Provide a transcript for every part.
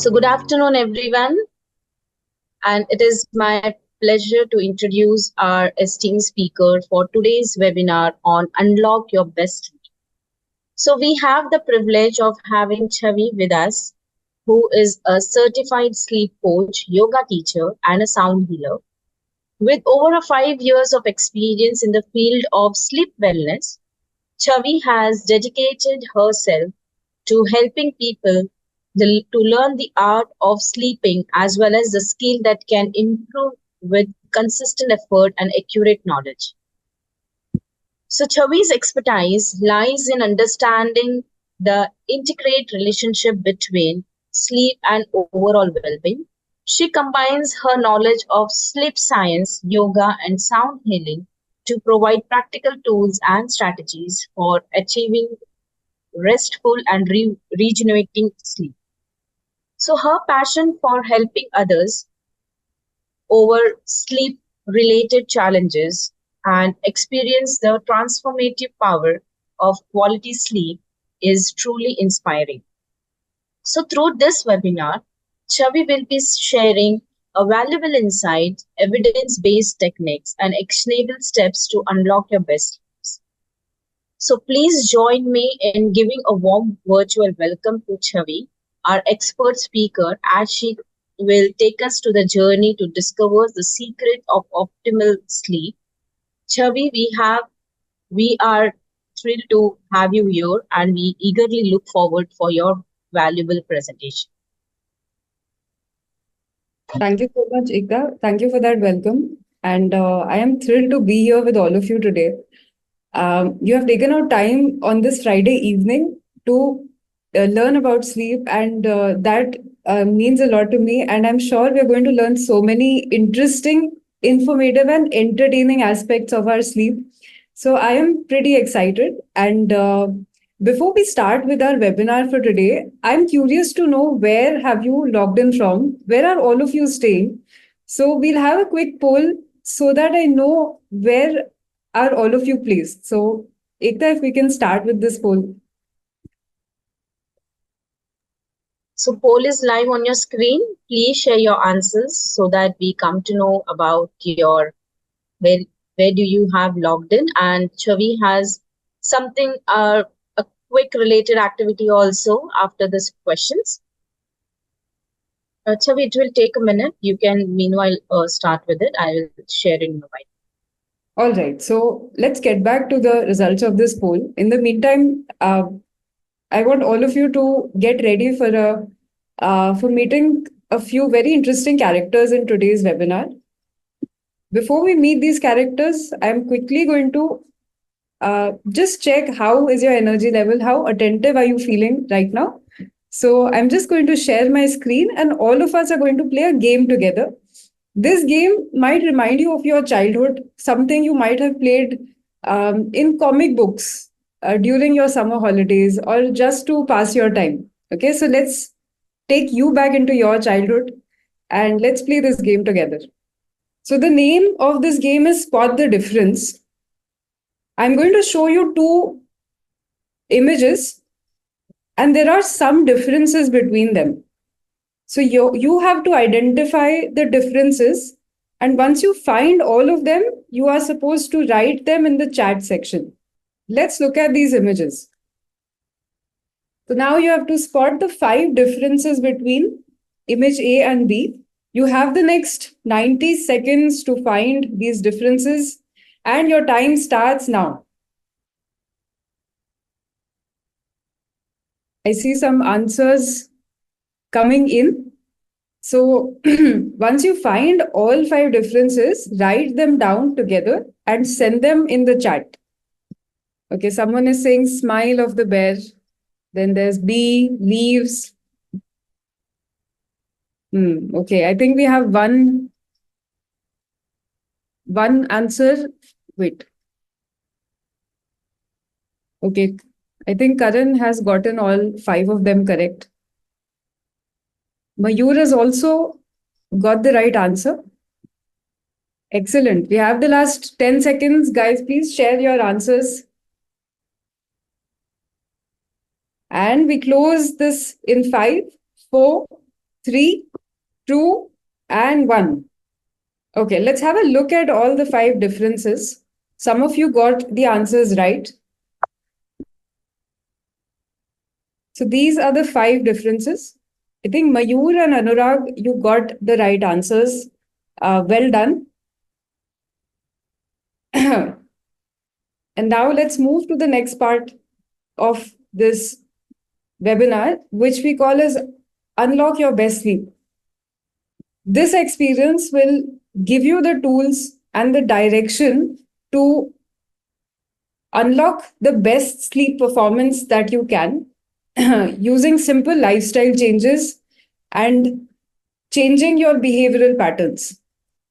So, good afternoon, everyone, and it is my pleasure to introduce our esteemed speaker for today's webinar on Unlock Your Best Sleep. So, we have the privilege of having Chavi with us, who is a certified sleep coach, yoga teacher, and a sound healer. With over 5 years of experience in the field of sleep wellness, Chavi has dedicated herself to helping people to learn the art of sleeping as well as the skill that can improve with consistent effort and accurate knowledge. So, Chavi's expertise lies in understanding the integrate relationship between sleep and overall well being. She combines her knowledge of sleep science, yoga, and sound healing to provide practical tools and strategies for achieving restful and regenerating sleep. So, her passion for helping others over sleep related challenges and experience the transformative power of quality sleep is truly inspiring. So, through this webinar, Chavi will be sharing a valuable insight, evidence based techniques, and actionable steps to unlock your best lives. So, please join me in giving a warm virtual welcome to Chavi, our expert speaker, as she will take us to the journey to discover the secret of optimal sleep. Chavi, we are thrilled to have you here and we eagerly look forward for your valuable presentation. Thank you so much, Ikta. Thank you for that welcome. And I am thrilled to be here with all of you today. You have taken out time on this Friday evening to learn about sleep, and that means a lot to me. And I'm sure we're going to learn so many interesting, informative, and entertaining aspects of our sleep. So I am pretty excited. And before we start with our webinar for today, I'm curious to know where have you logged in from? Where are all of you staying? So we'll have a quick poll so that I know where are all of you placed. So Ekta, if we can start with this poll. So, poll is live on your screen. Please share your answers so that we come to know about your where where do you have logged in. And Chavi has something a quick related activity also after this questions. Chavi, it will take a minute. You can meanwhile start with it. I will share in a while. All right. So let's get back to the results of this poll. In the meantime, I want all of you to get ready for meeting a few very interesting characters in today's webinar. Before we meet these characters, I'm quickly going to just check how is your energy level, how attentive are you feeling right now. So I'm just going to share my screen, and all of us are going to play a game together. This game might remind you of your childhood, something you might have played in comic books during your summer holidays or just to pass your time. Okay, so let's take you back into your childhood and let's play this game together. So the name of this game is Spot the Difference. I'm going to show you two images, and there are some differences between them. So you have to identify the differences, and once you find all of them, you are supposed to write them in the chat section. Let's look at these images. So now you have to spot the 5 differences between image A and B. You have the next 90 seconds to find these differences, and your time starts now. I see some answers coming in. So once you find all 5 differences, write them down together and send them in the chat. Okay, someone is saying smile of the bear. Then there's B, leaves. Okay, I think we have one answer. Wait. Okay, I think Karan has gotten all 5 of them correct. Mayur has also got the right answer. Excellent. We have the last 10 seconds. Guys, please share your answers. And we close this in 5, 4, three, two, and one. Okay, let's have a look at all the five differences. Some of you got the answers right. So these are the five differences. I think Mayur and Anurag, you got the right answers. Well done. And now let's move to the next part of this webinar, which we call as Unlock Your Best Sleep. This experience will give you the tools and the direction to unlock the best sleep performance that you can using simple lifestyle changes and changing your behavioral patterns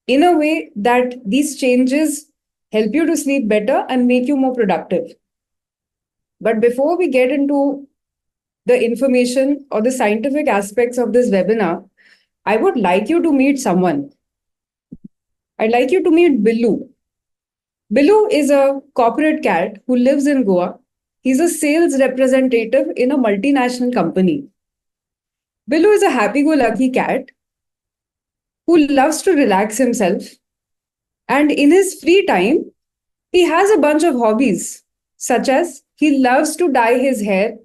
in a way that these changes help you to sleep better and make you more productive. But before we get into the information or the scientific aspects of this webinar, I would like you to meet someone. I'd like you to meet Billu. Billu is a corporate cat who lives in Goa. He's a sales representative in a multinational company. Billu is a happy go lucky cat who loves to relax himself. And in his free time, he has a bunch of hobbies, such as he loves to dye his hair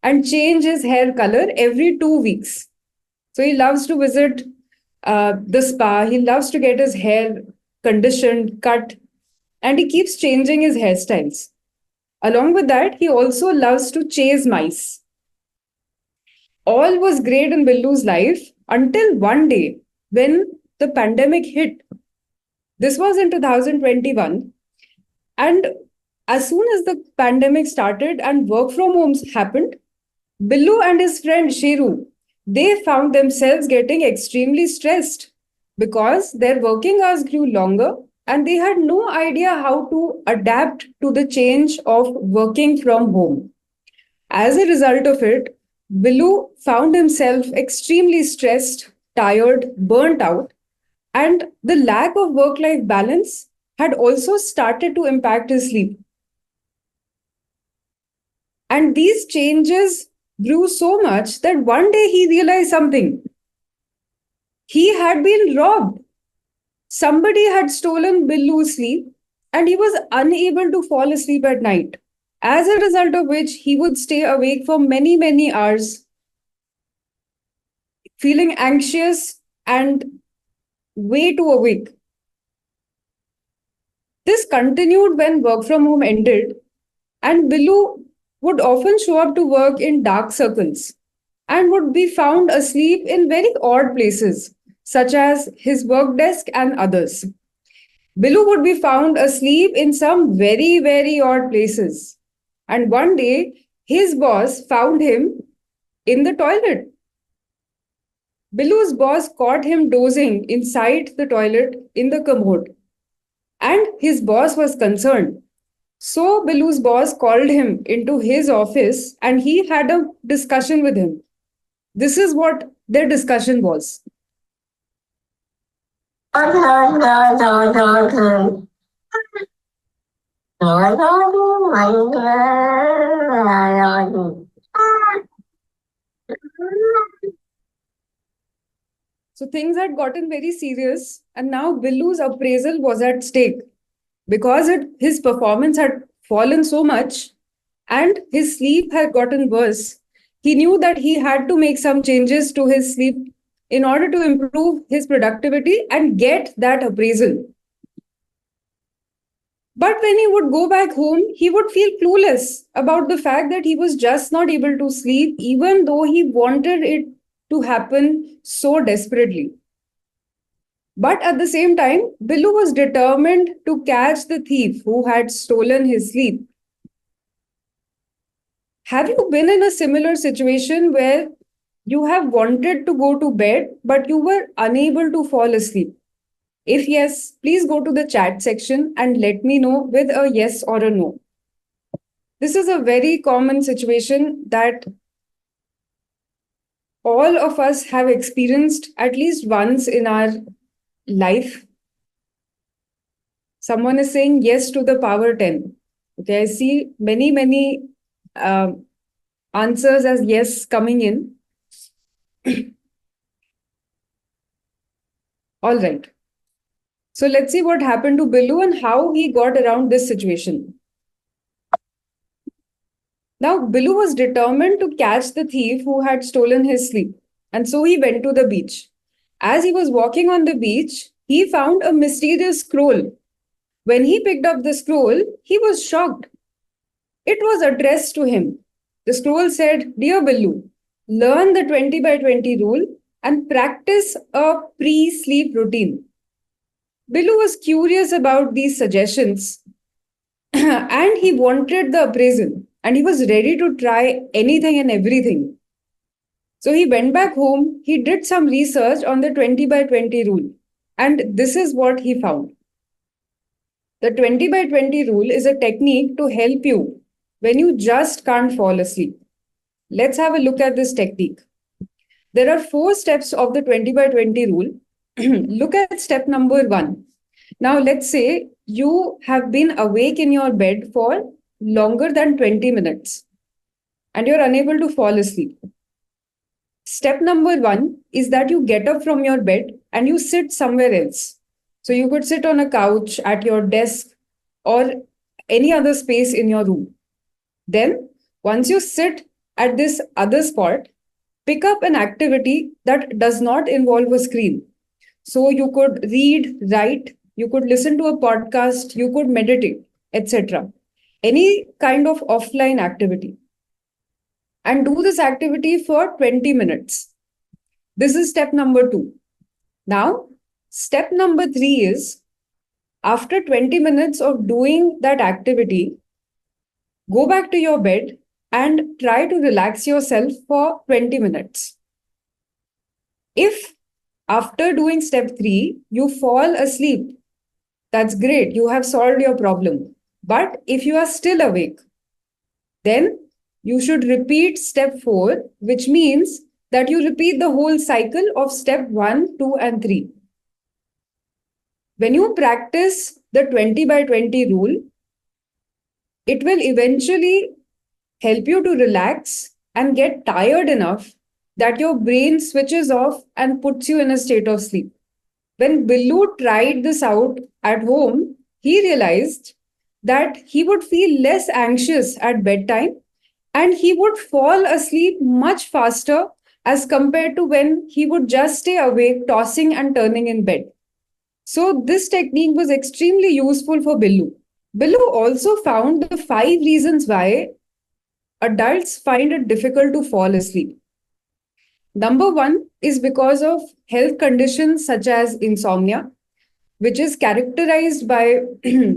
and change his hair color every 2 weeks. So he loves to visit the spa, he loves to get his hair conditioned, cut, and he keeps changing his hairstyles. Along with that, he also loves to chase mice. All was great in Billu's life until one day when the pandemic hit. This was in 2021. And as soon as the pandemic started and work from homes happened, Billu and his friend Sheru, they found themselves getting extremely stressed because their working hours grew longer and they had no idea how to adapt to the change of working from home. As a result of it, Billu found himself extremely stressed, tired, burnt out, and the lack of work life balance had also started to impact his sleep. And these changes grew so much that one day he realized something. He had been robbed. Somebody had stolen Billu's sleep and he was unable to fall asleep at night. As a result of which, he would stay awake for many, many hours, feeling anxious and way too awake. This continued when work from home ended, and Billu would often show up to work in dark circles and would be found asleep in very odd places, such as his work desk and others. Billu would be found asleep in some very, very odd places. And one day, his boss found him in the toilet. Billu's boss caught him dozing inside the toilet in the commode, and his boss was concerned. So Billu's boss called him into his office and he had a discussion with him. This is what their discussion was. So things had gotten very serious, and now Billu's appraisal was at stake because his performance had fallen so much and his sleep had gotten worse. He knew that he had to make some changes to his sleep in order to improve his productivity and get that appraisal. But when he would go back home, he would feel clueless about the fact that he was just not able to sleep, even though he wanted it to happen so desperately. But at the same time, Billu was determined to catch the thief who had stolen his sleep. Have you been in a similar situation where you have wanted to go to bed, but you were unable to fall asleep? If yes, please go to the chat section and let me know with a yes or a no. This is a very common situation that all of us have experienced at least once in our life. Someone is saying yes to the power 10. Okay, I see many uh, answers as yes coming in. All right. So let's see what happened to Billu and how he got around this situation. Now, Billu was determined to catch the thief who had stolen his sleep, and so he went to the beach. As he was walking on the beach, he found a mysterious scroll. When he picked up the scroll, he was shocked. It was addressed to him. The scroll said, "Dear Billu, learn the 20 by 20 rule and practice a pre sleep routine." Billu was curious about these suggestions and he wanted the appraisal and he was ready to try anything and everything. So he went back home, he did some research on the 20 by 20 rule, and this is what he found. The 20 by 20 rule is a technique to help you when you just can't fall asleep. Let's have a look at this technique. There are 4 steps of the 20 by 20 rule. Look at step number 1. Now, let's say you have been awake in your bed for longer than 20 minutes and you're unable to fall asleep. Step number 1 is that you get up from your bed and you sit somewhere else. So you could sit on a couch, at your desk, or any other space in your room. Then, once you sit at this other spot, pick up an activity that does not involve a screen. So you could read, write, you could listen to a podcast, you could meditate, etc. Any kind of offline activity. And do this activity for 20 minutes. This is step number 2. Now, step number 3 is after 20 minutes of doing that activity, go back to your bed and try to relax yourself for 20 minutes. If after doing step 3, you fall asleep, that's great, you have solved your problem. But if you are still awake, then you should repeat step 4, which means that you repeat the whole cycle of step 1, 2, and 3. When you practice the 20 by 20 rule, it will eventually help you to relax and get tired enough that your brain switches off and puts you in a state of sleep. When Billu tried this out at home, he realized that he would feel less anxious at bedtime and he would fall asleep much faster as compared to when he would just stay awake, tossing and turning in bed. So, this technique was extremely useful for Billu. Billu also found the 5 reasons why adults find it difficult to fall asleep. Number 1 is because of health conditions such as insomnia, which is characterized by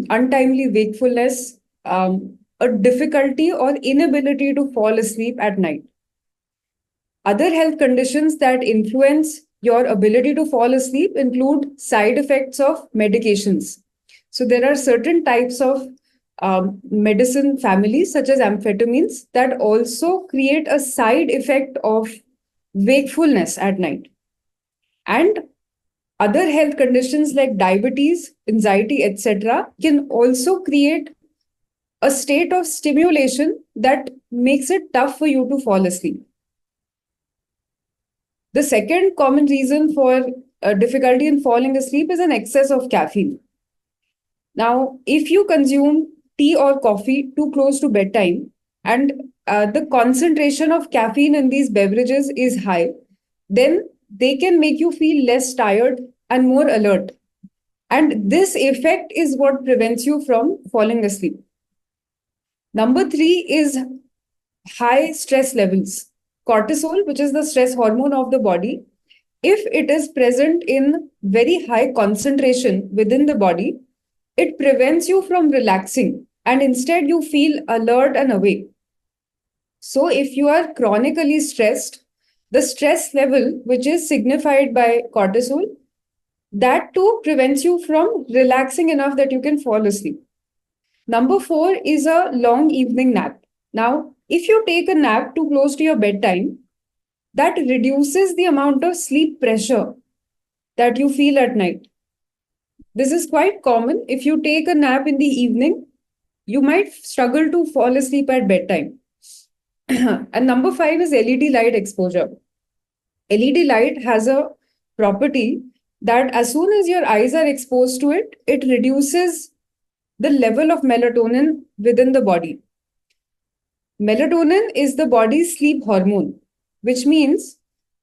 untimely wakefulness, a difficulty or inability to fall asleep at night. Other health conditions that influence your ability to fall asleep include side effects of medications. So, there are certain types of medicine families, such as amphetamines, that also create a side effect of wakefulness at night. And other health conditions like diabetes, anxiety, etc., can also create a state of stimulation that makes it tough for you to fall asleep. The second common reason for difficulty in falling asleep is an excess of caffeine. Now, if you consume tea or coffee too close to bedtime and the concentration of caffeine in these beverages is high, then they can make you feel less tired and more alert. And this effect is what prevents you from falling asleep. Number 3 is high stress levels. Cortisol, which is the stress hormone of the body, if it is present in very high concentration within the body, it prevents you from relaxing and instead you feel alert and awake. So, if you are chronically stressed, the stress level, which is signified by cortisol, that too prevents you from relaxing enough that you can fall asleep. Number 4 is a long evening nap. Now, if you take a nap too close to your bedtime, that reduces the amount of sleep pressure that you feel at night. This is quite common. If you take a nap in the evening, you might struggle to fall asleep at bedtime. And number 5 is LED light exposure. LED light has a property that as soon as your eyes are exposed to it, it reduces the level of melatonin within the body. Melatonin is the body's sleep hormone, which means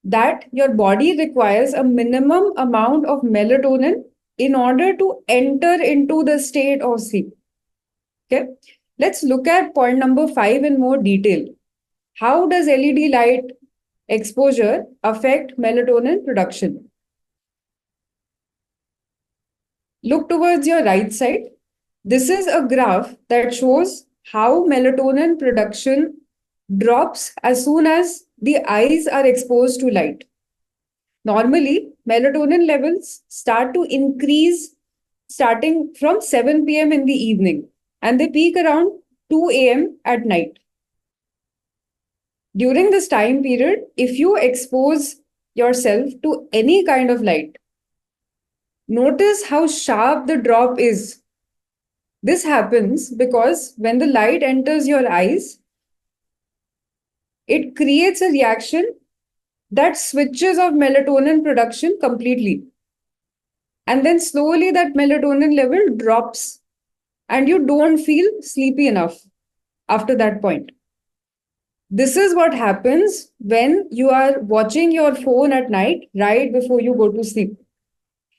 that your body requires a minimum amount of melatonin in order to enter into the state of sleep. Okay, let's look at point number 5 in more detail. How does LED light exposure affect melatonin production? Look towards your right side. This is a graph that shows how melatonin production drops as soon as the eyes are exposed to light. Normally, melatonin levels start to increase starting from 7 p.m. in the evening and they peak around 2 a.m. at night. During this time period, if you expose yourself to any kind of light, notice how sharp the drop is. This happens because when the light enters your eyes, it creates a reaction that switches off melatonin production completely. And then slowly that melatonin level drops and you don't feel sleepy enough after that point. This is what happens when you are watching your phone at night right before you go to sleep.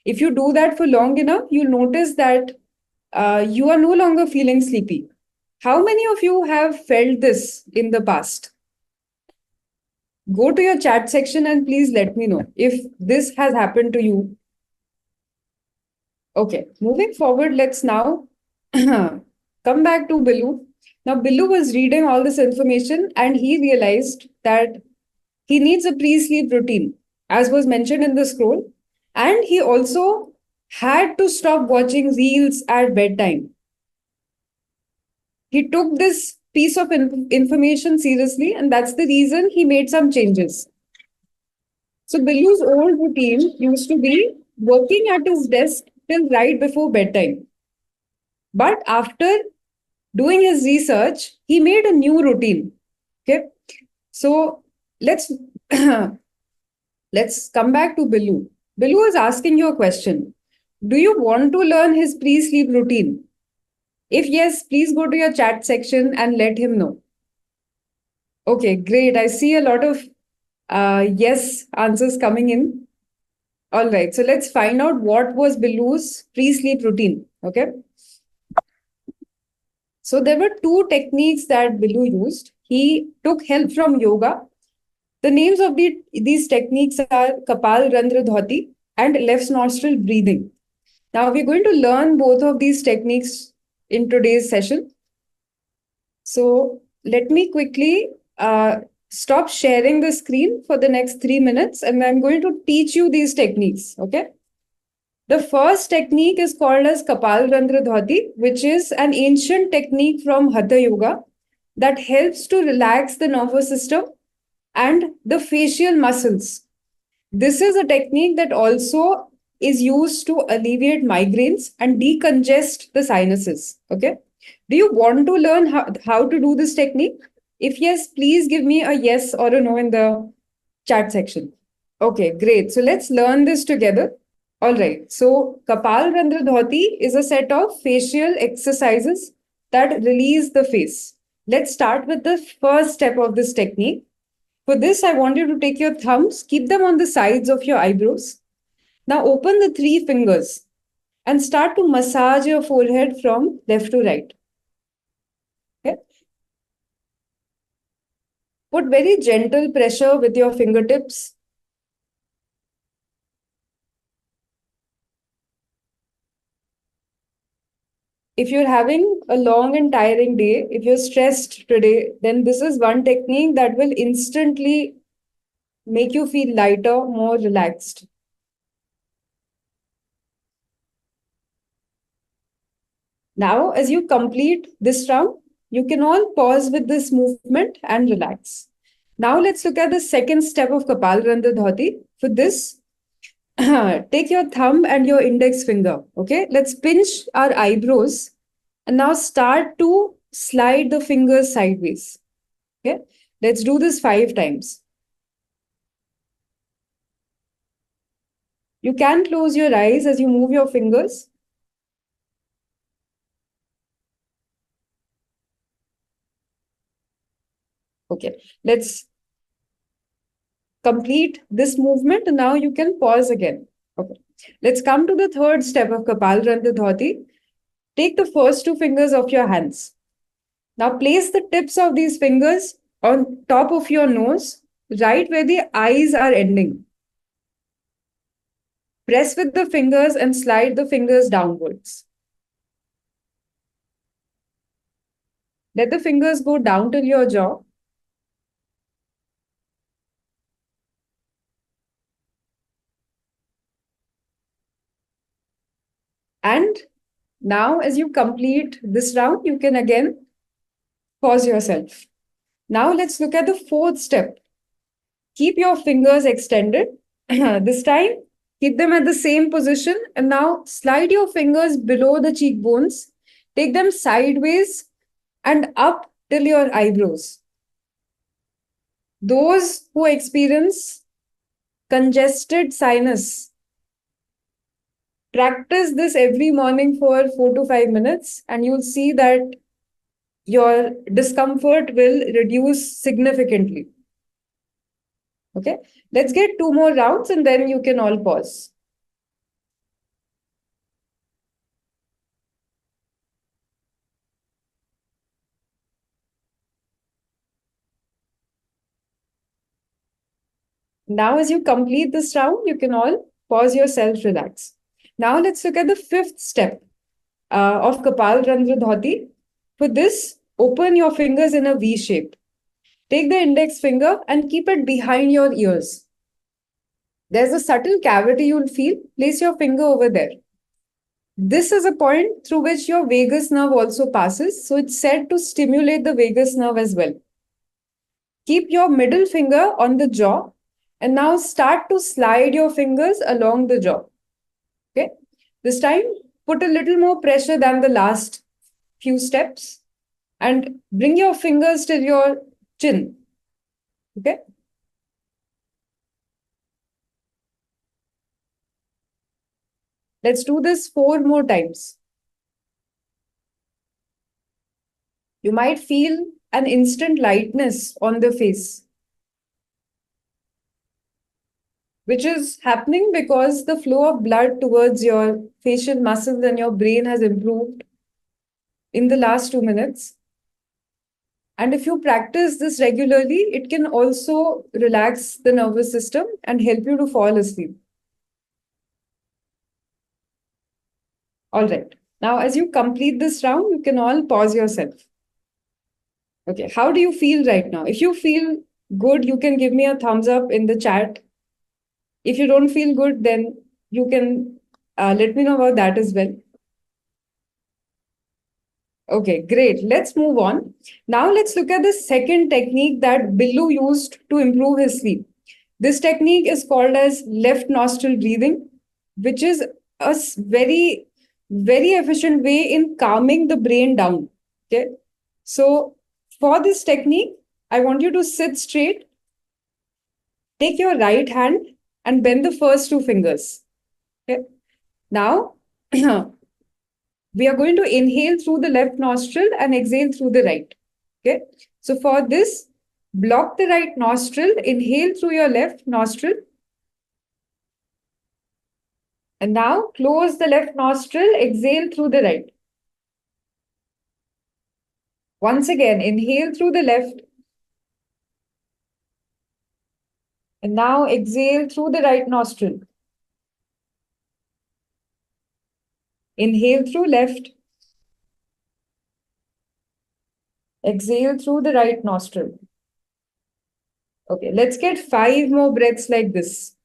If you do that for long enough, you'll notice that you are no longer feeling sleepy. How many of you have felt this in the past? Go to your chat section and please let me know if this has happened to you. Okay, moving forward, let's now come back to Billu. Now, Billu was reading all this information and he realized that he needs a pre sleep routine, as was mentioned in the scroll. And he also had to stop watching reels at bedtime. He took this piece of information seriously, and that's the reason he made some changes. So, Billu's old routine used to be working at his desk till right before bedtime. But after doing his research, he made a new routine. Okay. So let's let's come back to Billu. Billu is asking you a question. Do you want to learn his pre-sleep routine? If yes, please go to your chat section and let him know. Okay, great. I see a lot of yes answers coming in. All right. So let's find out what was Billu's pre-sleep routine. Okay. So there were two techniques that Billu used. He took help from yoga. The names of these techniques are Kapal Randra Dhoti and left nostril breathing. Now we're going to learn both of these techniques in today's session. So let me quickly stop sharing the screen for the next 3 minutes and I'm going to teach you these techniques. Okay. The first technique is called as Kapal Randra Dhoti, which is an ancient technique from Hatha Yoga that helps to relax the nervous system and the facial muscles. This is a technique that also is used to alleviate migraines and decongest the sinuses. Okay. Do you want to learn how to do this technique? If yes, please give me a yes or a no in the chat section. Okay, great. So let's learn this together. All right. So Kapal Randra Dhoti is a set of facial exercises that release the face. Let's start with the first step of this technique. For this, I want you to take your thumbs, keep them on the sides of your eyebrows. Now open the three fingers and start to massage your forehead from left to right. Okay? Put very gentle pressure with your fingertips. If you're having a long and tiring day, if you're stressed today, then this is one technique that will instantly make you feel lighter, more relaxed. Now, as you complete this round, you can all pause with this movement and relax. Now, let's look at the second step of Kapal Randha Dhoti. For this, take your thumb and your index finger. Okay, let's pinch our eyebrows and now start to slide the fingers sideways. Okay, let's do this 5 times. You can close your eyes as you move your fingers. Okay, let's complete this movement and now you can pause again. Okay, let's come to the third step of Kapalrandha Dhoti. Take the first two fingers of your hands. Now place the tips of these fingers on top of your nose, right where the eyes are ending. Press with the fingers and slide the fingers downwards. Let the fingers go down till your jaw. And now, as you complete this round, you can again pause yourself. Now, let's look at the fourth step. Keep your fingers extended. This time, keep them at the same position. And now, slide your fingers below the cheekbones. Take them sideways and up till your eyebrows. Those who experience congested sinus, practice this every morning for 4 to 5 minutes, and you'll see that your discomfort will reduce significantly. Okay, let's get two more rounds and then you can all pause. Now, as you complete this round, you can all pause yourself, relax. Now, let's look at the fifth step of Kapal Randra Dhoti. For this, open your fingers in a V shape. Take the index finger and keep it behind your ears. There's a subtle cavity you'll feel. Place your finger over there. This is a point through which your vagus nerve also passes, so it's said to stimulate the vagus nerve as well. Keep your middle finger on the jaw and now start to slide your fingers along the jaw. Okay, this time put a little more pressure than the last few steps and bring your fingers till your chin. Okay, let's do this 4 more times. You might feel an instant lightness on the face, which is happening because the flow of blood towards your facial muscles and your brain has improved in the last 2 minutes. And if you practice this regularly, it can also relax the nervous system and help you to fall asleep. All right. Now, as you complete this round, you can all pause yourself. Okay. How do you feel right now? If you feel good, you can give me a thumbs up in the chat. If you don't feel good, then you can let me know about that as well. Okay, great. Let's move on. Now let's look at the second technique that Billu used to improve his sleep. This technique is called as left nostril breathing, which is a very, very efficient way in calming the brain down. Okay. So for this technique, I want you to sit straight, take your right hand and bend the first two fingers. Okay. Now we are going to inhale through the left nostril and exhale through the right. Okay. So for this, block the right nostril, inhale through your left nostril. And now close the left nostril, exhale through the right. Once again, inhale through the left. And now exhale through the right nostril. Inhale through left. Exhale through the right nostril. Okay, let's get 5 more breaths like this.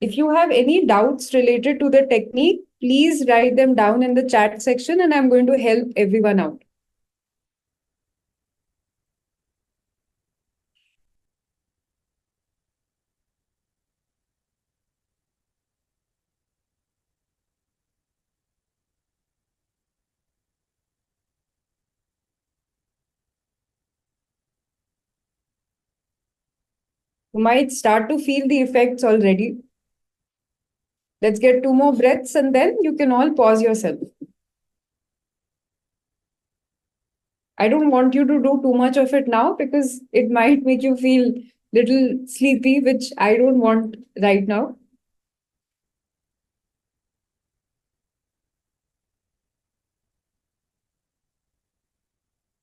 If you have any doubts related to the technique, please write them down in the chat section and I'm going to help everyone out. You might start to feel the effects already. Let's get two more breaths and then you can all pause yourself. I don't want you to do too much of it now because it might make you feel little sleepy, which I don't want right now.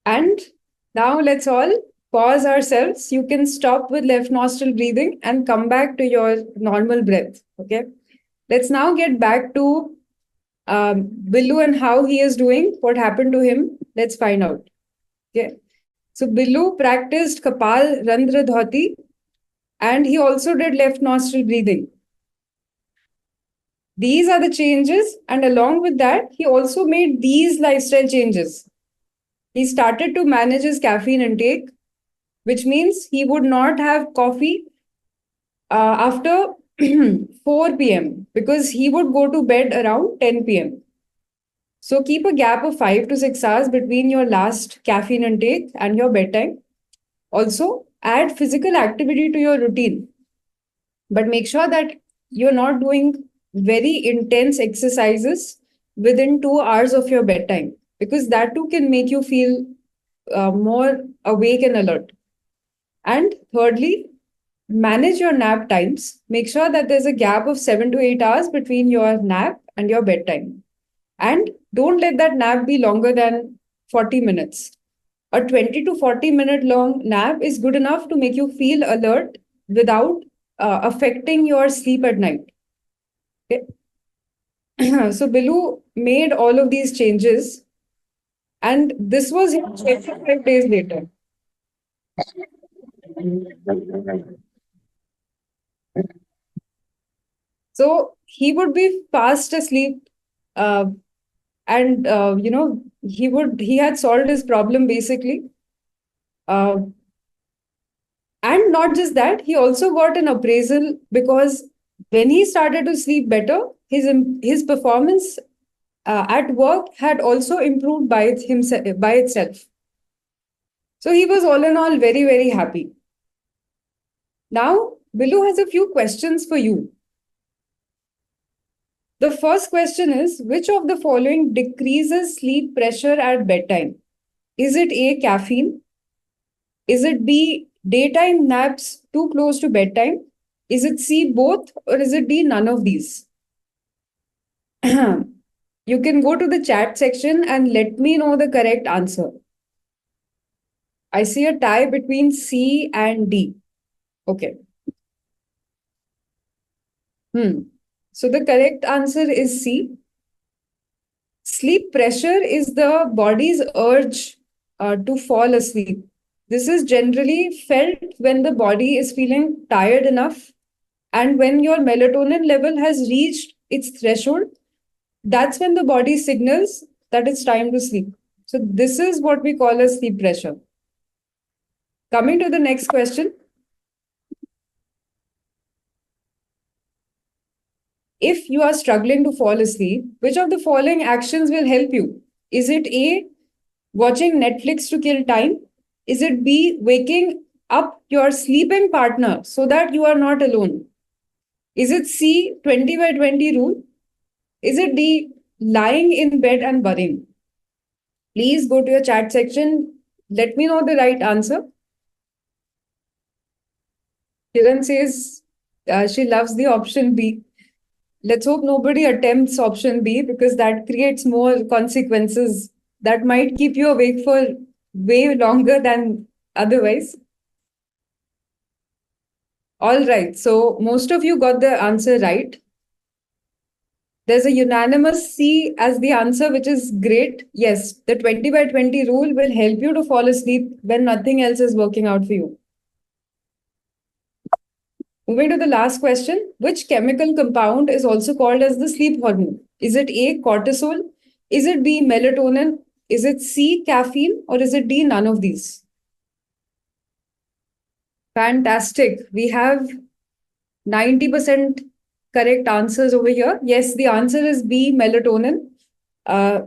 And now let's all pause ourselves. You can stop with left nostril breathing and come back to your normal breath. Okay. Let's now get back to Billu and how he is doing. What happened to him? Let's find out. Okay. So Billu practiced Kapal Randra Dhoti and he also did left nostril breathing. These are the changes, and along with that, he also made these lifestyle changes. He started to manage his caffeine intake, which means he would not have coffee after 4 p.m. because he would go to bed around 10 p.m. So keep a gap of 5 to 6 hours between your last caffeine intake and your bedtime. Also, add physical activity to your routine, but make sure that you're not doing very intense exercises within 2 hours of your bedtime because that too can make you feel more awake and alert. And thirdly, manage your nap times. Make sure that there's a gap of 7 to 8 hours between your nap and your bedtime. And don't let that nap be longer than 40 minutes. A 20 to 40-minute long nap is good enough to make you feel alert without affecting your sleep at night. Okay? So Bilu made all of these changes, and this was 25 days later. So he would be fast asleep, uh, and he had solved his problem basically. Uh, and not just that, he also got an appraisal because when he started to sleep better, his performance at work had also improved by itself. So he was all in all very happy. Now, Bilu has a few questions for you. The first question is, which of the following decreases sleep pressure at bedtime? Is it A, caffeine? Is it B, daytime naps too close to bedtime? Is it C, both? Or is it D, none of these? You can go to the chat section and let me know the correct answer. I see a tie between C and D. Okay. So the correct answer is C. Sleep pressure is the body's urge to fall asleep. This is generally felt when the body is feeling tired enough and when your melatonin level has reached its threshold. That's when the body signals that it's time to sleep. So, this is what we call as sleep pressure. Coming to the next question. If you are struggling to fall asleep, which of the following actions will help you? Is it A, watching Netflix to kill time? Is it B, waking up your sleeping partner so that you are not alone? Is it C, 20 by 20 rule? Is it D, lying in bed and worrying? Please go to your chat section. Let me know the right answer. Kiran says she loves the option B. Let's hope nobody attempts option B because that creates more consequences that might keep you awake for way longer than otherwise. All right, so most of you got the answer right. There's a unanimous C as the answer, which is great. Yes, the 20 by 20 rule will help you to fall asleep when nothing else is working out for you. Moving to the last question, which chemical compound is also called as the sleep hormone? Is it A, cortisol? Is it B, melatonin? Is it C, caffeine? Or is it D, none of these? Fantastic. We have 90% correct answers over here. Yes, the answer is B, melatonin. Uh,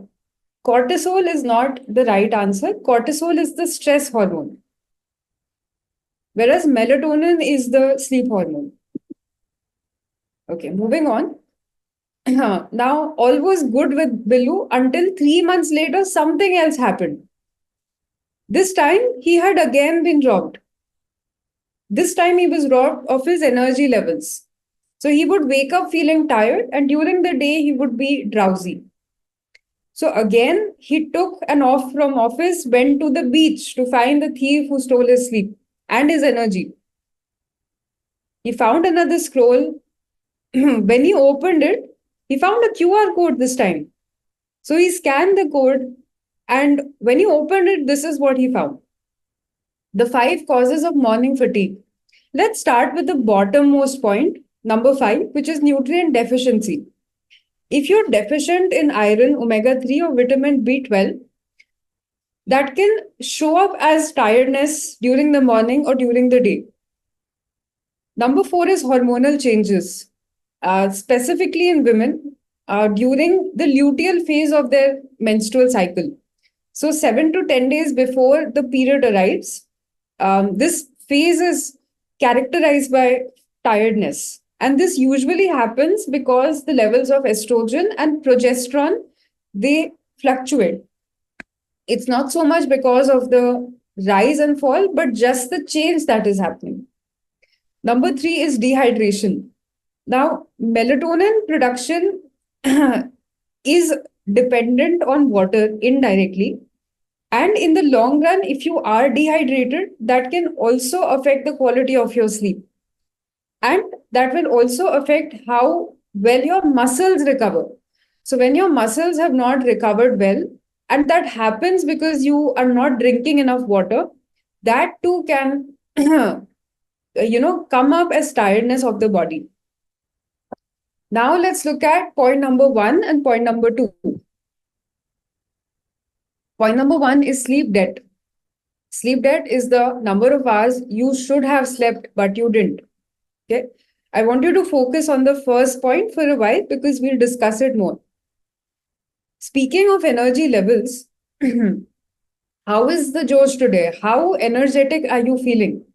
Cortisol is not the right answer. Cortisol is the stress hormone. whereas melatonin is the sleep hormone. Okay, moving on. Now, all was good with Billu until 3 months later, something else happened. This time, he had again been robbed. This time, he was robbed of his energy levels. So, he would wake up feeling tired, and during the day, he would be drowsy. So, again, he took an off from office, went to the beach to find the thief who stole his sleep and his energy. He found another scroll. When he opened it, he found a QR code this time. So he scanned the code, and when he opened it, this is what he found: the 5 causes of morning fatigue. Let's start with the bottommost point, number 5, which is nutrient deficiency. If you're deficient in iron, omega 3, or vitamin B12, that can show up as tiredness during the morning or during the day. Number 4 is hormonal changes, specifically in women during the luteal phase of their menstrual cycle. So, 7 to 10 days before the period arrives, this phase is characterized by tiredness. And this usually happens because the levels of estrogen and progesterone, they fluctuate. It's not so much because of the rise and fall, but just the change that is happening. Number 3 is dehydration. Now, melatonin production is dependent on water indirectly. And in the long run, if you are dehydrated, that can also affect the quality of your sleep. And that will also affect how well your muscles recover. So, when your muscles have not recovered well, and that happens because you are not drinking enough water, that too can, come up as tiredness of the body. Now, let's look at point number 1 and point number 2. Point number 1 is sleep debt. Sleep debt is the number of hours you should have slept, but you didn't. Okay. I want you to focus on the first point for a while because we'll discuss it more. Speaking of energy levels, how is the Josh today? How energetic are you feeling?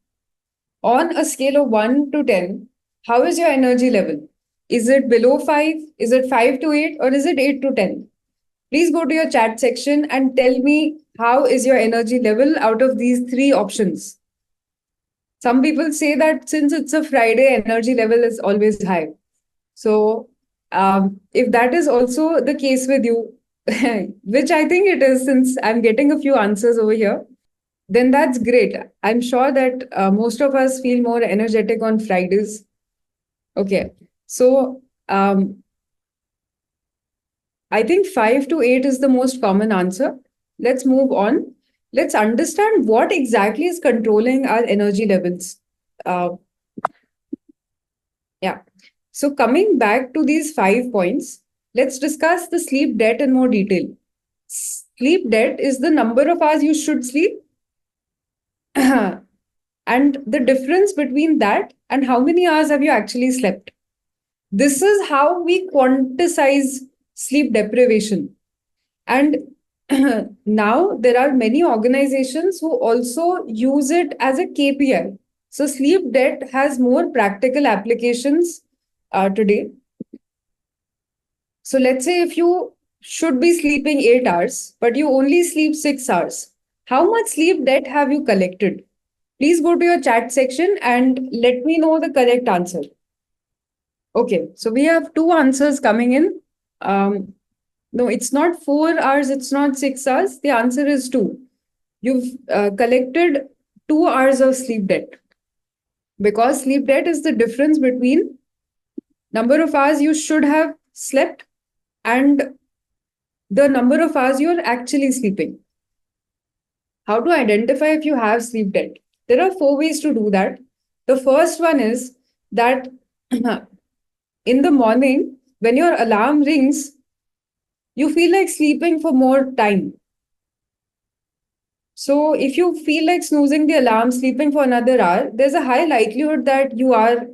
On a scale of 1 to 10, how is your energy level? Is it below 5? Is it 5 to 8? Or is it 8 to 10? Please go to your chat section and tell me how is your energy level out of these 3 options. Some people say that since it's a Friday, energy level is always high. So, if that is also the case with you, which I think it is since I'm getting a few answers over here, then that's great. I'm sure that most of us feel more energetic on Fridays. Okay. So, I think 5 to 8 is the most common answer. Let's move on. Let's understand what exactly is controlling our energy levels. Uh, yeah. So, coming back to these 5 points, let's discuss the sleep debt in more detail. Sleep debt is the number of hours you should sleep and the difference between that and how many hours have you actually slept. This is how we quantize sleep deprivation. And now there are many organizations who also use it as a KPI. So sleep debt has more practical applications today. So let's say if you should be sleeping 8 hours, but you only sleep 6 hours, how much sleep debt have you collected? Please go to your chat section and let me know the correct answer. Okay, so we have 2 answers coming in. No, it's not 4 hours, it's not 6 hours. The answer is 2. You've collected 2 hours of sleep debt because sleep debt is the difference between number of hours you should have slept and the number of hours you're actually sleeping. How to identify if you have sleep debt? There are 4 ways to do that. The first one is that in the morning, when your alarm rings, you feel like sleeping for more time. So, if you feel like snoozing the alarm, sleeping for another hour, there's a high likelihood that you are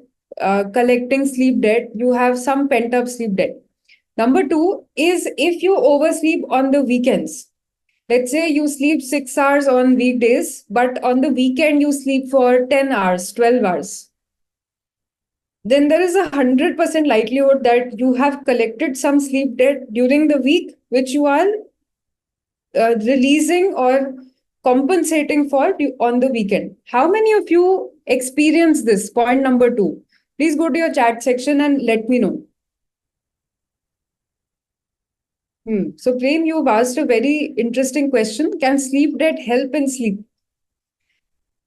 collecting sleep debt. You have some pent up sleep debt. Number 2 is if you oversleep on the weekends. Let's say you sleep 6 hours on weekdays, but on the weekend you sleep for 10 hours, 12 hours. Then there is 100% likelihood that you have collected some sleep debt during the week, which you are releasing or compensating for on the weekend. How many of you experience this? Point number two. Please go to your chat section and let me know. So, Prem, you've asked a very interesting question. Can sleep debt help in sleep?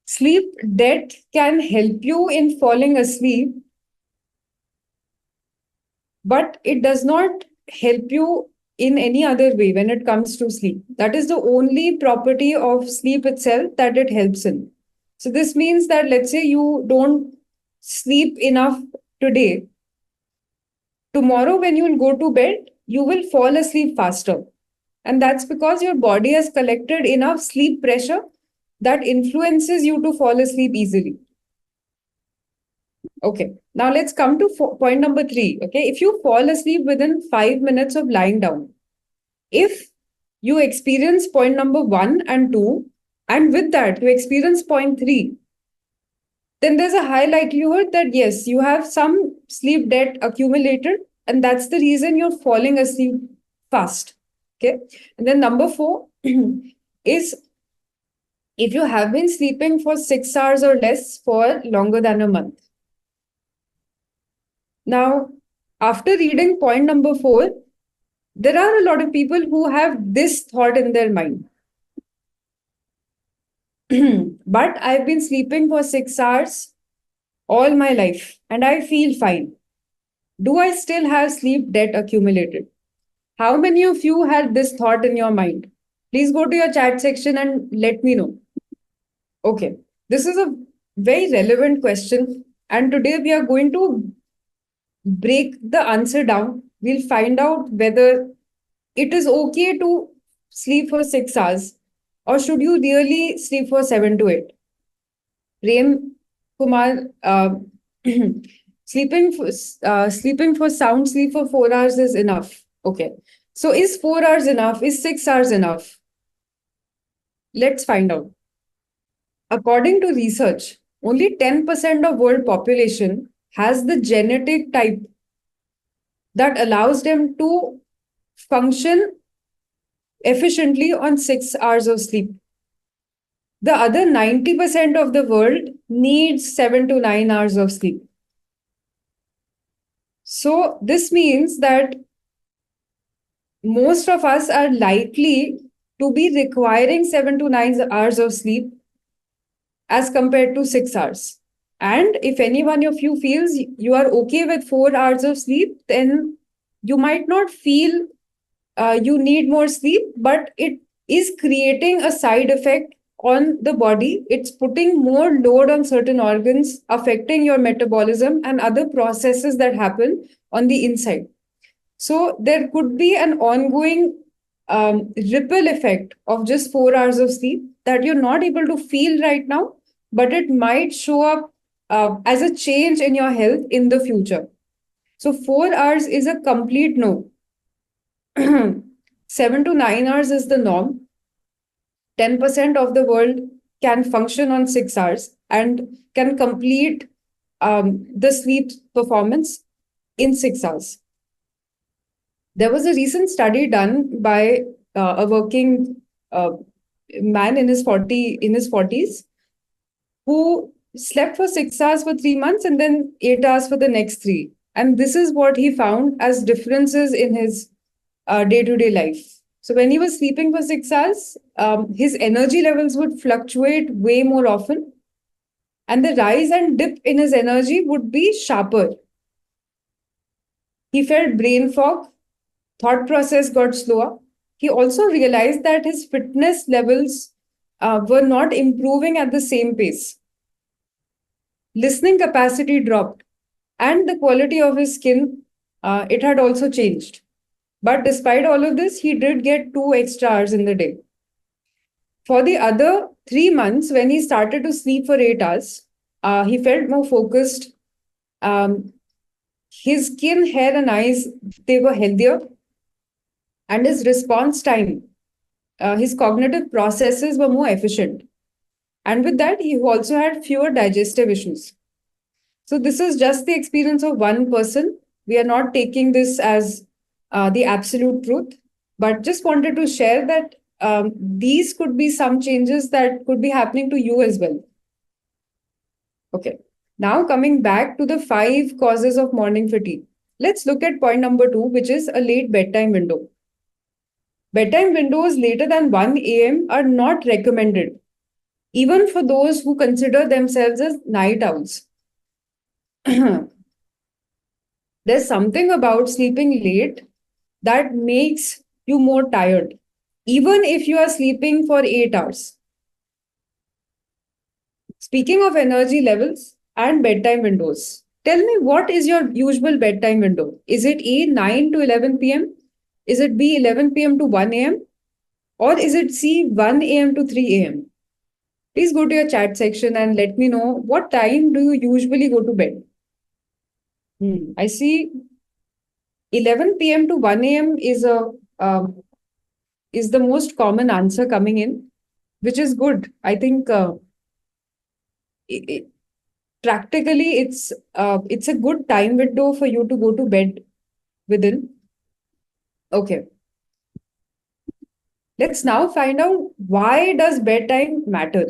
Sleep debt can help you in falling asleep, but it does not help you in any other way when it comes to sleep. That is the only property of sleep itself that it helps in. So, this means that let's say you don't sleep enough today, tomorrow when you will go to bed, you will fall asleep faster. And that's because your body has collected enough sleep pressure that influences you to fall asleep easily. Okay, now let's come to point number three. Okay, if you fall asleep within 5 minutes of lying down, if you experience point number one and two, and with that you experience point three, then there's a high likelihood that yes, you have some sleep debt accumulated, and that's the reason you're falling asleep fast. Okay, and then number four is if you have been sleeping for 6 hours or less for longer than a month. Now, after reading point number four, there are a lot of people who have this thought in their mind. But I've been sleeping for 6 hours all my life and I feel fine. Do I still have sleep debt accumulated? How many of you had this thought in your mind? Please go to your chat section and let me know. Okay, this is a very relevant question. And today we are going to break the answer down. We'll find out whether it is okay to sleep for 6 hours or should you really sleep for 7 to 8. Prem Kumar, sleeping for sound sleep for 4 hours is enough. Okay. So is 4 hours enough? Is 6 hours enough? Let's find out. According to research, only 10% of world population has the genetic type that allows them to function efficiently on 6 hours of sleep. The other 90% of the world needs 7 to 9 hours of sleep. So, this means that most of us are likely to be requiring 7 to 9 hours of sleep as compared to 6 hours. And if any one of you feels you are okay with 4 hours of sleep, then you might not feel you need more sleep, but it is creating a side effect on the body. It's putting more load on certain organs, affecting your metabolism and other processes that happen on the inside. So there could be an ongoing ripple effect of just 4 hours of sleep that you're not able to feel right now, but it might show up as a change in your health in the future. So 4 hours is a complete no. 7 to 9 hours is the norm. 10% of the world can function on 6 hours and can complete the sleep performance in 6 hours. There was a recent study done by a working man in his 40s who slept for 6 hours for 3 months and then 8 hours for the next three. And this is what he found as differences in his day-to-day life. So when he was sleeping for 6 hours, his energy levels would fluctuate way more often, and the rise and dip in his energy would be sharper. He felt brain fog, thought process got slower. He also realized that his fitness levels were not improving at the same pace. Listening capacity dropped, and the quality of his skin it had also changed. But despite all of this, he did get 2 extra hours in the day. For the other 3 months, when he started to sleep for 8 hours, he felt more focused. Um, his skin, hair, and eyes, they were healthier, and his response time his cognitive processes were more efficient. And with that, he also had fewer digestive issues. So, this is just the experience of one person. We are not taking this as the absolute truth, but just wanted to share that these could be some changes that could be happening to you as well. Okay. Now, coming back to the five causes of morning fatigue, let's look at point number two, which is a late bedtime window. Bedtime windows later than 1 a.m. are not recommended, even for those who consider themselves as night owls. There's something about sleeping late that makes you more tired, even if you are sleeping for 8 hours. Speaking of energy levels and bedtime windows, tell me, what is your usual bedtime window? Is it A, 9 to 11 p.m.? Is it B, 11 p.m. to 1 a.m.? Or is it C, 1 a.m. to 3 a.m.? Please go to your chat section and let me know, what time do you usually go to bed? I see 11 p.m. to 1 a.m. Um, is the most common answer coming in, which is good. I think it, practically it's a good time window for you to go to bed within. Okay, let's now find out, why does bedtime matter?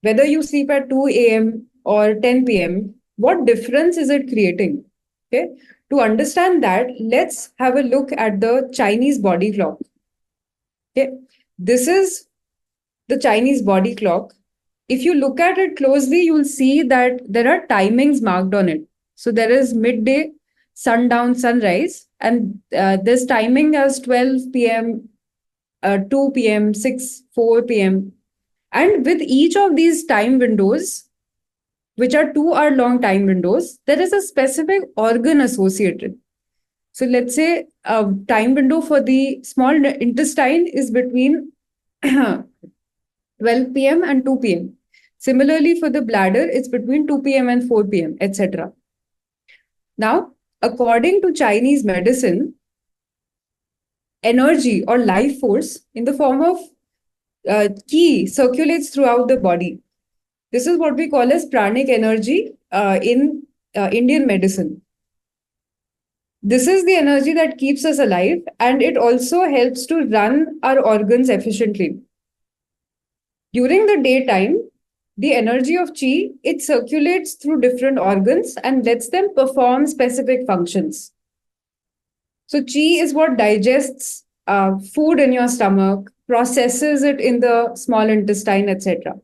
Whether you sleep at 2 a.m. or 10 p.m., what difference is it creating? Okay, to understand that, let's have a look at the Chinese body clock. Okay, this is the Chinese body clock. If you look at it closely, you'll see that there are timings marked on it. So there is midday, sundown, sunrise, and there's timing as 12 p.m., 2 p.m., 6, 4 p.m. And with each of these time windows, which are 2 hour long time windows, there is a specific organ associated. So let's say a time window for the small intestine is between 12 p.m. and 2 p.m. Similarly, for the bladder, it's between 2 p.m. and 4 p.m., etc. Now, according to Chinese medicine, energy or life force in the form of qi circulates throughout the body. This is what we call as pranic energy in Indian medicine. This is the energy that keeps us alive, and it also helps to run our organs efficiently. During the daytime, the energy of chi, it circulates through different organs and lets them perform specific functions. So chi is what digests food in your stomach, processes it in the small intestine, etc.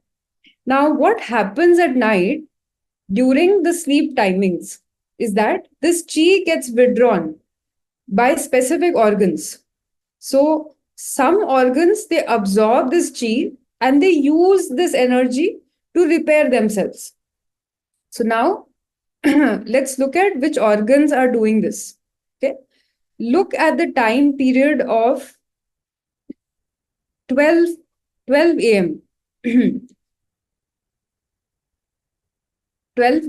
Now, what happens at night during the sleep timings is that this chi gets withdrawn by specific organs. So some organs, they absorb this chi and they use this energy to repair themselves. So now let's look at which organs are doing this. Okay. Look at the time period of 12, 12 a.m. 12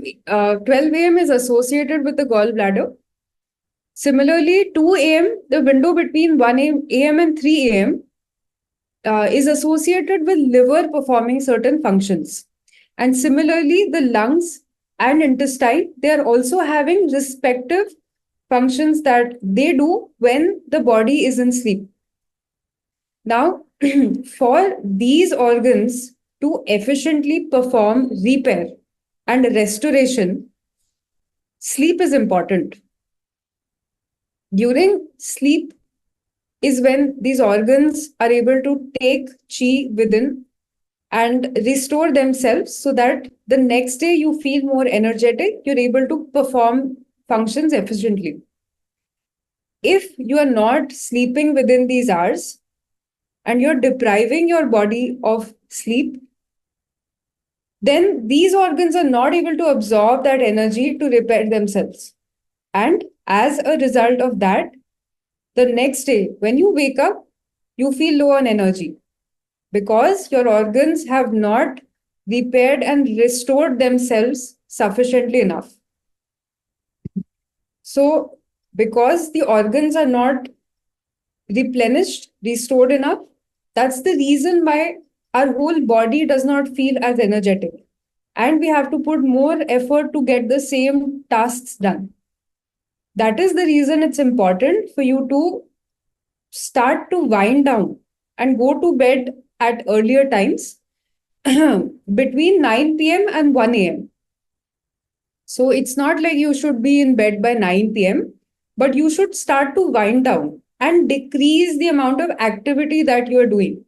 a.m. is associated with the gallbladder. Similarly, 2 a.m., the window between 1 a.m. and 3 a.m. Is associated with liver performing certain functions. And similarly, the lungs and intestine, they are also having respective functions that they do when the body is in sleep. Now, for these organs to efficiently perform repair and restoration, sleep is important. During sleep is when these organs are able to take chi within and restore themselves, so that the next day you feel more energetic, you're able to perform functions efficiently. If you are not sleeping within these hours and you're depriving your body of sleep, then these organs are not able to absorb that energy to repair themselves. And as a result of that, the next day, when you wake up, you feel low on energy because your organs have not repaired and restored themselves sufficiently enough. So, because the organs are not replenished, restored enough, That's the reason why our whole body does not feel as energetic. And we have to put more effort to get the same tasks done. That is the reason it's important for you to start to wind down and go to bed at earlier times between 9 p.m. and 1 a.m. So it's not like you should be in bed by 9 p.m., but you should start to wind down and decrease the amount of activity that you are doing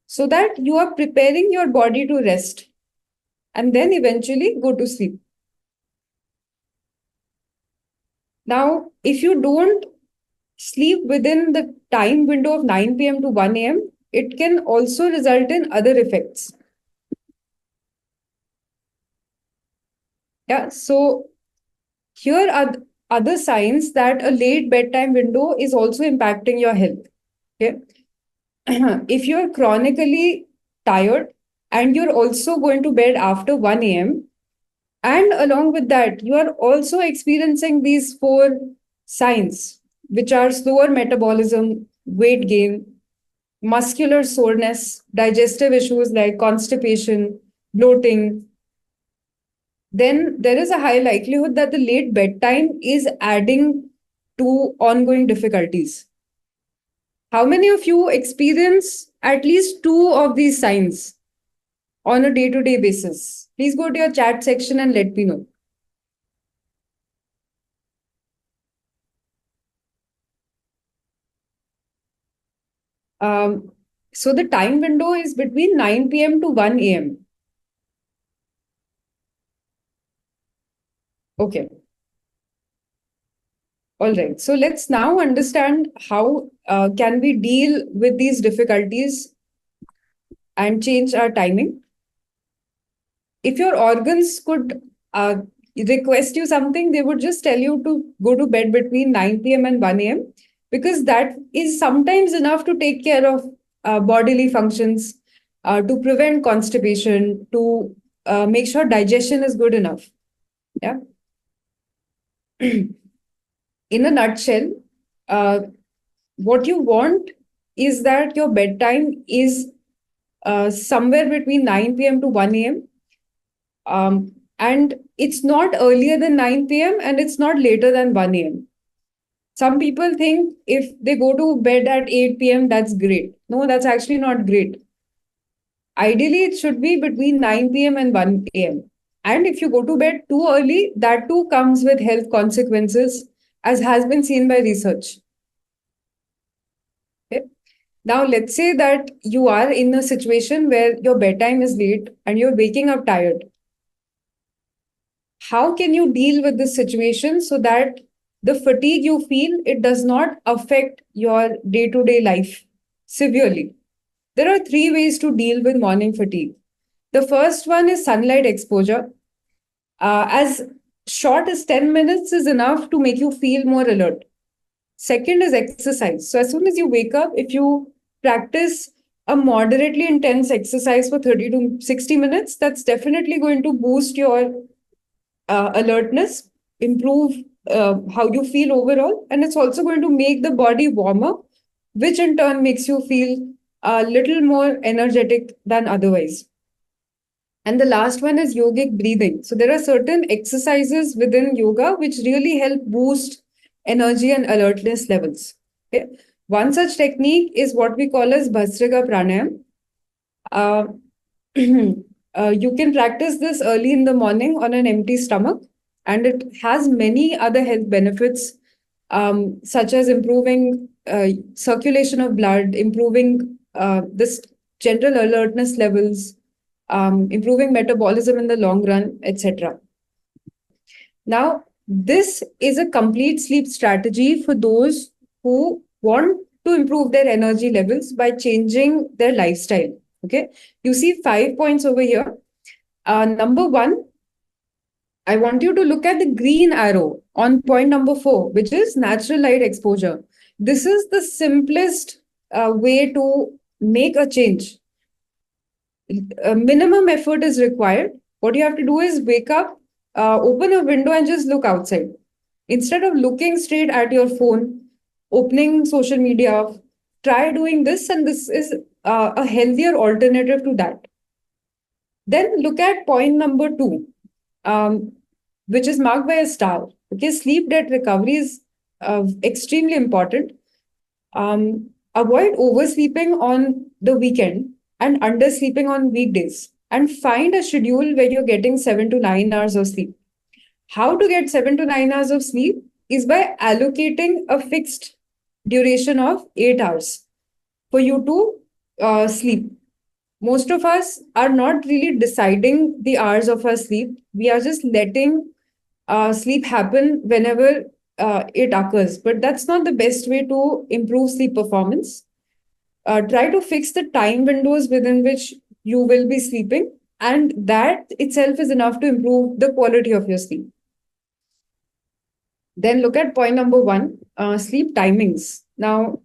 so that you are preparing your body to rest and then eventually go to sleep. Now, if you don't sleep within the time window of 9 p.m. to 1 a.m., it can also result in other effects. Yeah, so here are other signs that a late bedtime window is also impacting your health. Okay. If you're chronically tired and you're also going to bed after 1 a.m., and along with that, you are also experiencing these four signs, which are slower metabolism, weight gain, muscular soreness, digestive issues like constipation, bloating, then there is a high likelihood that the late bedtime is adding to ongoing difficulties. How many of you experience at least two of these signs on a day to day basis? Please go to your chat section and let me know. Um, so the time window is between 9 p.m. to 1 a.m. Okay. All right. So let's now understand how can we deal with these difficulties and change our timing. If your organs could request you something, they would just tell you to go to bed between 9 p.m. and 1 a.m. because that is sometimes enough to take care of bodily functions, to prevent constipation, to make sure digestion is good enough. Yeah. In a nutshell, uh, what you want is that your bedtime is somewhere between 9 p.m. to 1 a.m. And it's not earlier than 9 p.m. and it's not later than 1 a.m. Some people think if they go to bed at 8 p.m., that's great. No, that's actually not great. Ideally, it should be between 9 p.m. and 1 a.m. And if you go to bed too early, that too comes with health consequences, as has been seen by research. Okay? Now, let's say that you are in a situation where your bedtime is late and you're waking up tired. How can you deal with this situation so that the fatigue you feel, it does not affect your day-to-day life severely? There are three ways to deal with morning fatigue. The first one is sunlight exposure. As short as 10 minutes is enough to make you feel more alert. Second is exercise. So as soon as you wake up, if you practice a moderately intense exercise for 30 to 60 minutes, that's definitely going to boost your alertness, improve how you feel overall, and it's also going to make the body warmer, which in turn makes you feel a little more energetic than otherwise. And the last one is yogic breathing. So there are certain exercises within yoga which really help boost energy and alertness levels. Okay? One such technique is what we call as Bhastrika Pranayam. Uh, you can practice this early in the morning on an empty stomach, and it has many other health benefits, such as improving circulation of blood, improving this general alertness levels, improving metabolism in the long run, etc. Now, this is a complete sleep strategy for those who want to improve their energy levels by changing their lifestyle. Okay, you see 5 points over here. Number one, I want you to look at the green arrow on point number 4, which is natural light exposure. This is the simplest way to make a change. Minimum effort is required. What you have to do is wake up, open a window, and just look outside. Instead of looking straight at your phone, opening social media, try doing this. And this is a healthier alternative to that. Then look at point number two, um, which is marked by a star. Okay, sleep debt recovery is extremely important. Avoid oversleeping on the weekend and undersleeping on weekdays, and find a schedule where you're getting 7 to 9 hours of sleep. How to get 7 to 9 hours of sleep is by allocating a fixed duration of 8 hours for you to sleep. Most of us are not really deciding the hours of our sleep. We are just letting sleep happen whenever it occurs. But that's not the best way to improve sleep performance. Try to fix the time windows within which you will be sleeping, and that itself is enough to improve the quality of your sleep. Then look at point number one, sleep timings. Now,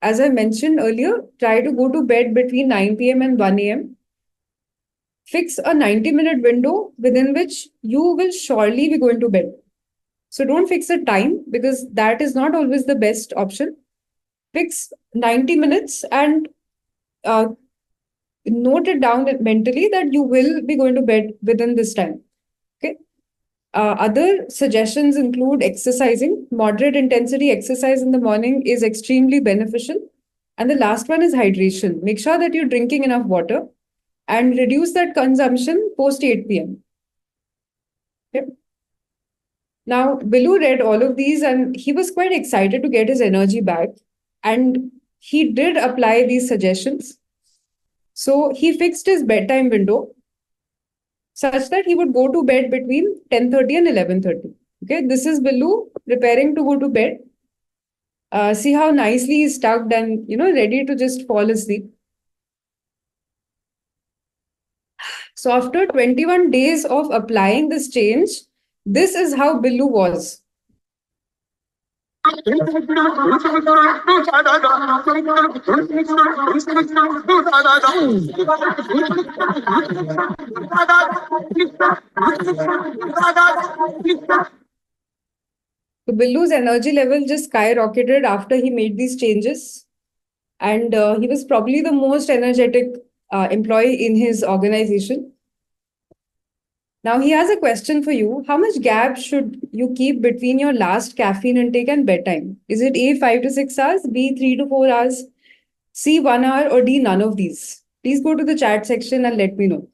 as I mentioned earlier, try to go to bed between 9 p.m. and 1 a.m. Fix a 90-minute window within which you will surely be going to bed. So don't fix a time, because that is not always the best option. Fix 90 minutes and uh, note it down mentally that you will be going to bed within this time. Okay. Other suggestions include exercising. Moderate intensity exercise in the morning is extremely beneficial. And the last one is hydration. Make sure that you're drinking enough water and reduce that consumption post 8 p.m. Okay. Now, Bilu read all of these and he was quite excited to get his energy back. And he did apply these suggestions. So he fixed his bedtime window such that he would go to bed between 10:30 and 11:30. Okay, this is Bilu preparing to go to bed. See how nicely he's tucked and ready to just fall asleep. So after 21 days of applying this change, this is how Bilu was. So Billu's energy level just skyrocketed after he made these changes. And he was probably the most energetic employee in his organization. Now he has a question for you. How much gap should you keep between your last caffeine intake and bedtime? Is it A, 5 to 6 hours, B, 3 to 4 hours, C, 1 hour, or D, none of these? Please go to the chat section and let me know.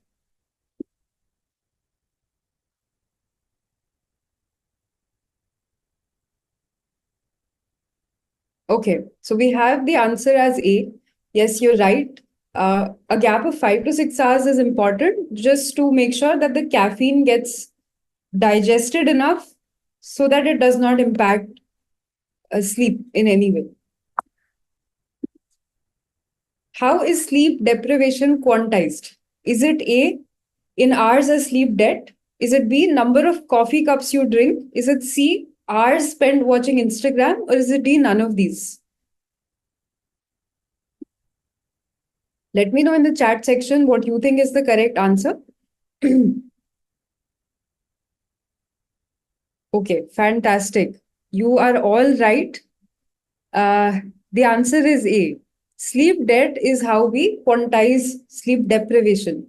Okay, so we have the answer as A. Yes, you're right. A gap of 5 to 6 hours is important just to make sure that the caffeine gets digested enough so that it does not impact sleep in any way. How is sleep deprivation quantized? Is it A, in hours as sleep debt? Is it B, number of coffee cups you drink? Is it C, hours spent watching Instagram? Or is it D, none of these? Let me know in the chat section what you think is the correct answer. Okay, fantastic. You are all right. The answer is A. Sleep debt is how we quantize sleep deprivation.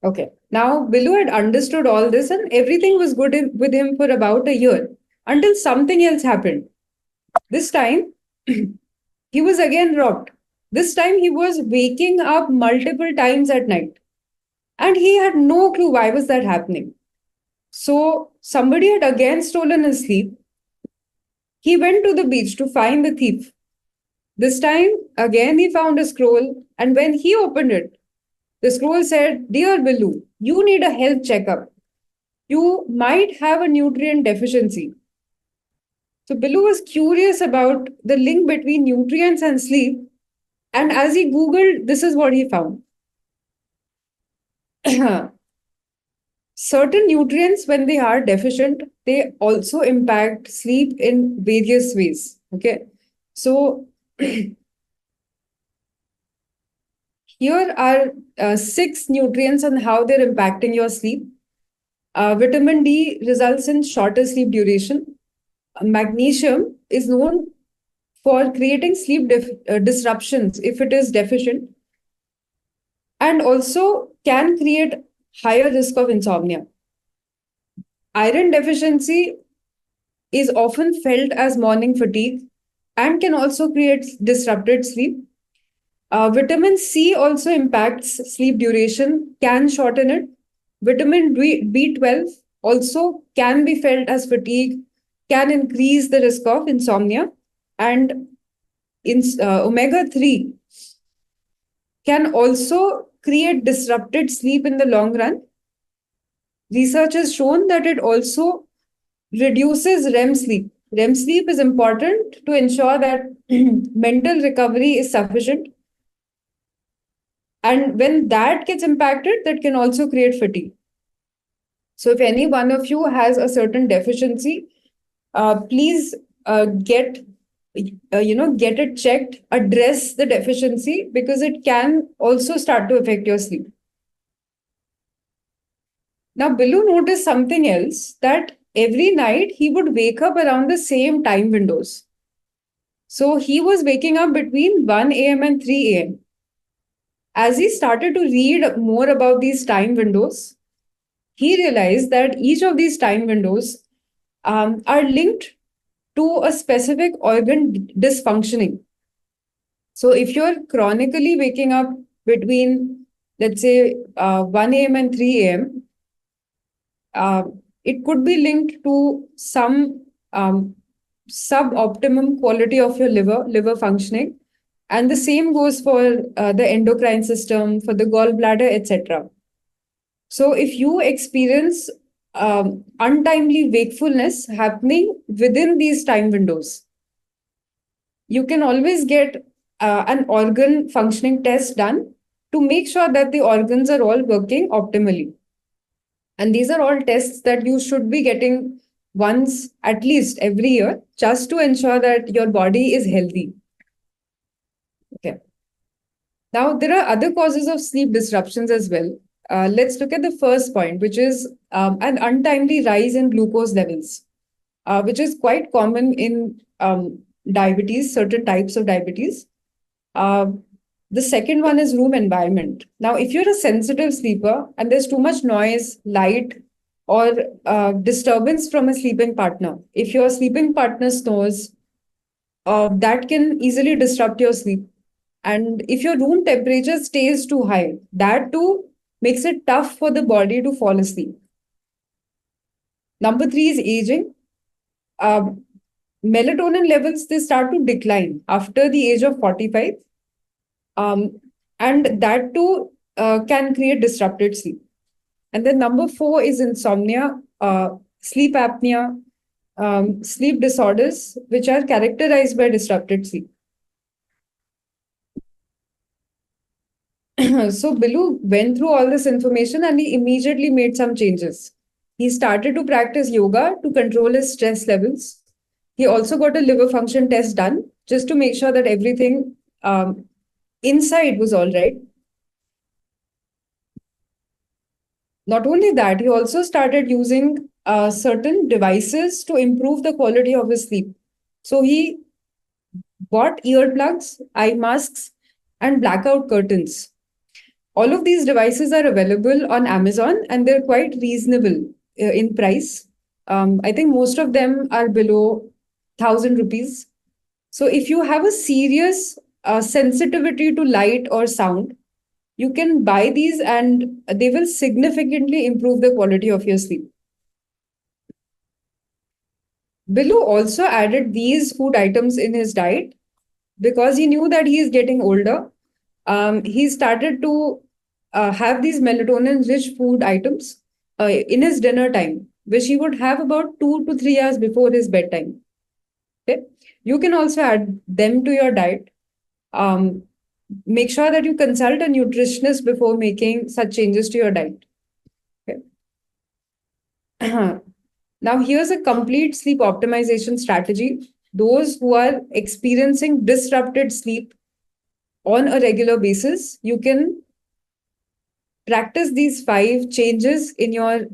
Okay. Now, Billu had understood all this and everything was good with him for about a year until something else happened. This time, he was again robbed. This time, he was waking up multiple times at night. And he had no clue why was that happening. So, somebody had again stolen his sleep. He went to the beach to find the thief. This time, again, he found a scroll. And when he opened it, the scroll said, "Dear Billu, you need a health checkup. You might have a nutrient deficiency." So Billu was curious about the link between nutrients and sleep. And as he Googled, this is what he found. Certain nutrients, when they are deficient, they also impact sleep in various ways. Okay. So here are 6 nutrients and how they're impacting your sleep. Vitamin D results in shorter sleep duration. Magnesium is known for creating disruptions if it is deficient, and also can create higher risk of insomnia. Iron deficiency is often felt as morning fatigue and can also create disrupted sleep. Vitamin C also impacts sleep duration, can shorten it. Vitamin B12 also can be felt as fatigue, can increase the risk of insomnia. And omega 3 can also create disrupted sleep in the long run. Research has shown that it also reduces REM sleep. REM sleep is important to ensure that mental recovery is sufficient. And when that gets impacted, that can also create fatigue. So, if any one of you has a certain deficiency, please get get it checked, address the deficiency because it can also start to affect your sleep. Now, Billu noticed something else, that every night he would wake up around the same time windows. So he was waking up between 1 a.m. and 3 a.m. As he started to read more about these time windows, he realized that each of these time windows are linked to a specific organ dysfunctioning. So if you're chronically waking up between, let's say, 1 a.m. and 3 a.m., uh, it could be linked to some suboptimum quality of your liver functioning. And the same goes for the endocrine system, for the gallbladder, etc. So if you experience untimely wakefulness happening within these time windows, you can always get an organ functioning test done to make sure that the organs are all working optimally. And these are all tests that you should be getting once at least every year, just to ensure that your body is healthy. Okay. Now, there are other causes of sleep disruptions as well. Let's look at the first point, which is an untimely rise in glucose levels, which is quite common in diabetes, certain types of diabetes. Uh, the second one is room environment. Now, if you're a sensitive sleeper and there's too much noise, light, or disturbance from a sleeping partner, if your sleeping partner snores, that can easily disrupt your sleep. And if your room temperature stays too high, that too makes it tough for the body to fall asleep. Number three is aging. Um, Melatonin levels, they start to decline after the age of 45. Um, and that too can create disrupted sleep. And then number four is insomnia, sleep apnea, sleep disorders, which are characterized by disrupted sleep. So Billu went through all this information and he immediately made some changes. He started to practice yoga to control his stress levels. He also got a liver function test done just to make sure that everything inside was all right. Not only that, he also started using certain devices to improve the quality of his sleep. So he bought earplugs, eye masks, and blackout curtains. All of these devices are available on Amazon and they're quite reasonable in price. I think most of them are below 1,000 rupees. So if you have a serious sensitivity to light or sound, you can buy these and they will significantly improve the quality of your sleep. Billu also added these food items in his diet because he knew that he is getting older. He started to have these melatonin rich food items in his dinner time, which he would have about 2 to 3 hours before his bedtime. Okay? You can also add them to your diet. Um, Make sure that you consult a nutritionist before making such changes to your diet. Okay? Now, here's a complete sleep optimization strategy. Those who are experiencing disrupted sleep on a regular basis, you can practice these five changes in your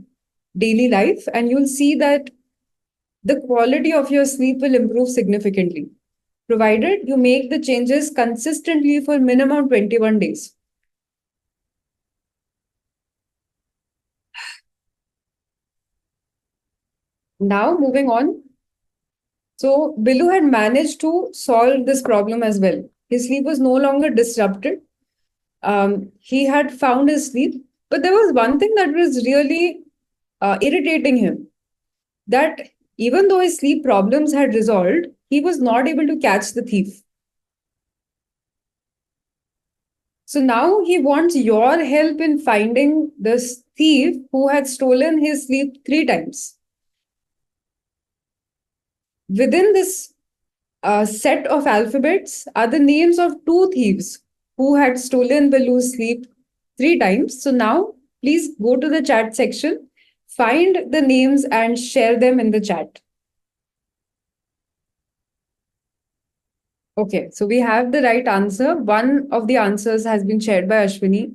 daily life, and you'll see that the quality of your sleep will improve significantly. provided you make the changes consistently for minimum 21 days. Now, moving on. So, Billu had managed to solve this problem as well. His sleep was no longer disrupted. He had found his sleep, but there was one thing that was really irritating him, that even though his sleep problems had resolved, he was not able to catch the thief. So now he wants your help in finding this thief who had stolen his sleep 3 times. Within this set of alphabets are the names of two thieves who had stolen Baloo's sleep 3 times. So now please go to the chat section, find the names and share them in the chat. Okay, so we have the right answer. One of the answers has been shared by Ashwini.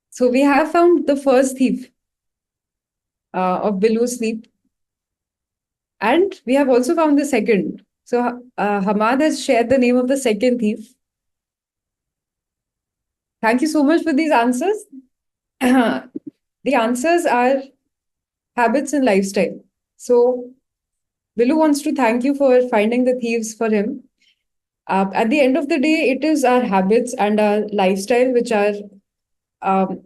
So we have found the first thief of Baloo's sleep, and we have also found the second. So Hamad has shared the name of the second thief. Thank you so much for these answers. The answers are habits and lifestyle. So Billu wants to thank you for finding the thieves for him. At the end of the day, it is our habits and our lifestyle which are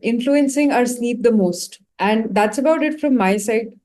influencing our sleep the most. And that's about it from my side.